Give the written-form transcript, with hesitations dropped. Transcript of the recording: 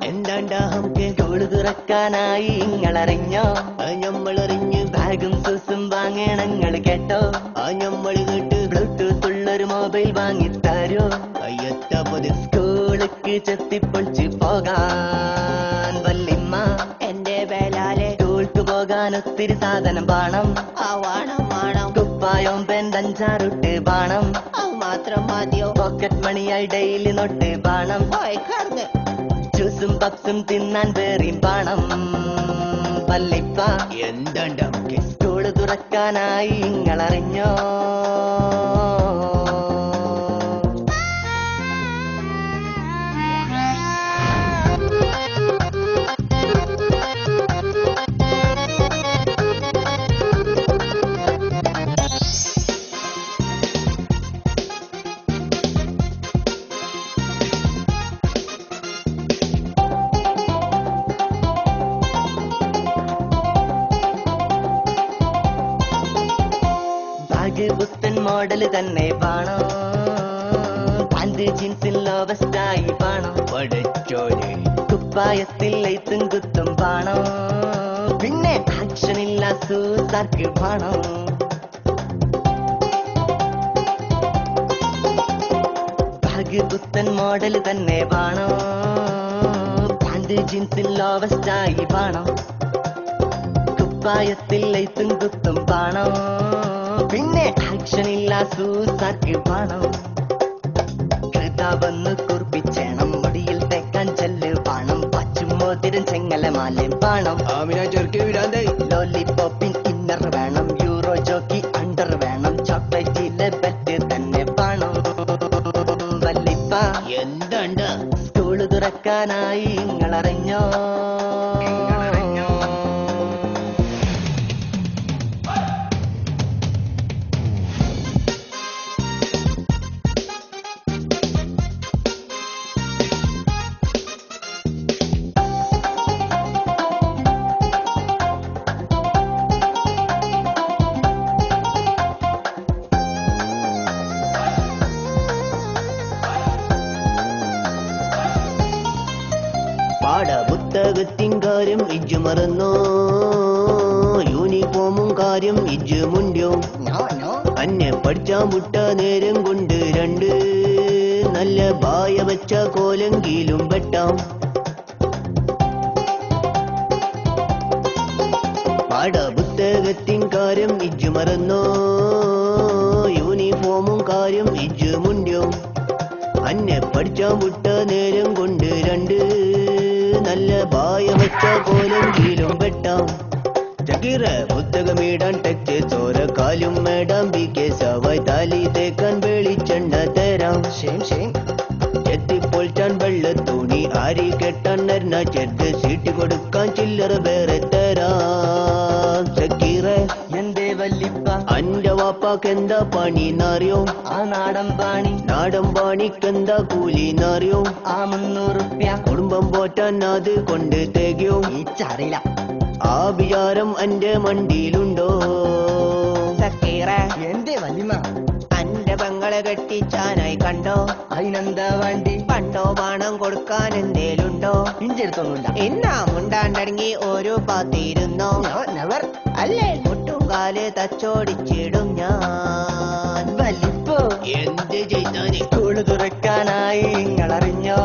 എന്താണ്ടാ നമുക്ക് സ്കൂള് തുറക്കാനായി ഇങ്ങളറിഞ്ഞോ ഞമ്മളറിഞ്ഞ് ബാഗും സൂസും വാങ്ങണങ്ങൾ കേട്ടോ ഞമ്മള് കേട്ട് ബ്ലൂടൂത്ത് ഉള്ളൊരു മൊബൈൽ വാങ്ങിത്തരോ അയ്യത്തപ്പത് സ്കൂളിക്ക് ചെത്തിപ്പൊളിച്ച് പോകാൻ വല്ലിമ്മ എന്റെ വേലാലെ സ്കൂൾക്ക് പോകാൻ ഒത്തിരി സാധനം വേണം വേണം കുപ്പായം പെന്തഞ്ചാറുട്ട് വേണം മാത്രം മതിയോ പോക്കറ്റ് മണിയായി ഡെയിലി നോട്ട് വേണം ജ്യൂസും പപ്സും തിന്നാൻ വേറിയും വേണം വല്ലിപ്പ എന്താണ്ട് നമുക്ക് സ്കൂള് തുറക്കാനായി ഇങ്ങളറിഞ്ഞോ പുത്തൻ മോഡൽ തന്നെ വേണോ പാന്റ് ജീൻസിൽ ലോവസ്റ്റായി വേണോ പഠിച്ചോനെ കുപ്പായത്തിൽ ലൈത്തും കുത്തും വേണോ പിന്നെ ആക്ഷനില്ല സൂസാർക്ക് വേണോ ബാഗ് പുത്തൻ മോഡൽ തന്നെ വേണോ പാന്റ് ജീൻസിൽ ലോവസ്റ്റായി വേണോ കുപ്പായത്തിൽ ലൈത്തും കുത്തും വേണോ പിന്നെ ആക്ഷനില്ല സൂസാർക്ക് വേണം കൃതാവെന്ന് കുറിപ്പിച്ചേണം മുടിയിൽ തേക്കാൻ ചെല്ല് വേണം പച്ചുമോതിരം ചെങ്ങലമാലയും വേണം ലോലിപോപ്പിൻ ഇന്നർ വേണം യൂറോ ജോക്കി അണ്ടർ വേണം ചോക്ലേറ്റിലെ ബെറ്റ് തന്നെ വേണം വല്ലിപ്പ എന്തുണ്ട് സ്കൂള് തുറക്കാനായി ഇങ്ങളറിഞ്ഞോ പാഠപുസ്തകത്തിൻ കാര്യം ഇജ്ജ് മറന്നോ യൂണിഫോമും കാര്യം ഇജ്ജ് മുണ്ടോ അന്നെ പഠിച്ചാൻ വിട്ട നേരം കൊണ്ട് രണ്ട് നല്ല ബായ വെച്ച കോലെങ്കിലും വെട്ടാം പാഠപുസ്തകത്തിൻ കാര്യം ഇജ്ജ് മറന്നോ യൂണിഫോമും കാര്യം ഇജ്ജ് മുണ്ടോ അന്നെ പഠിച്ചാൻ വിട്ട നേരം കൊണ്ട് രണ്ട് നല്ല ബായ വെച്ച കോലെങ്കിലും വെട്ടാം ചകിറ പുസ്തകമിടാൻ ടെക്സ്റ്റ് ചോര കാലും മേടാം ബി കെ സവായ് താലി തേക്കാൻ വെളിച്ചെണ്ണ തരാം ചെത്തിപ്പൊളിച്ചാൻ വെള്ള തുണി ആരി കെട്ടാൻ നരുന്ന ചെറുത് സീറ്റ് കൊടുക്കാൻ ചില്ലറ വേറെ തരാം ചകിറ എന്തേ വല്ലിപ്പ അന്റെ വാപ്പാക്കെന്താ പണിന്നറിയോ ആ നാടൻ പാണിക്കെന്താ കൂലിന്നറിയോ ആ 300 റുപ്യ കുടുംബം പോറ്റാൻ അത് കൊണ്ട് തികയോ അറിയില്ല ആ വിചാരം എന്റെ മണ്ടിയിലുണ്ടോ സക്കീറ എന്തേ വല്ലിമ അന്റെ പെങ്ങളെ കെട്ടിച്ചാനായി കണ്ടോ അതിനെന്താ വേണ്ടി പണ്ടോ പണം കൊടുക്കാൻ എന്തേലുണ്ടോ ഇഞ്ചെടുത്തൊന്നുമില്ല എന്നാ മുണ്ടാണ്ടടങ്ങി ഓരോ പാത്തിരുന്നോ നെവർ അല്ലേ മുട്ടുകാല് തച്ചോടിച്ചിടും ഞാൻ വല്ലിപ്പോ എന്ത് ചെയ്താന് സ്കൂള് തുറക്കാനായി ഇങ്ങളറിഞ്ഞോ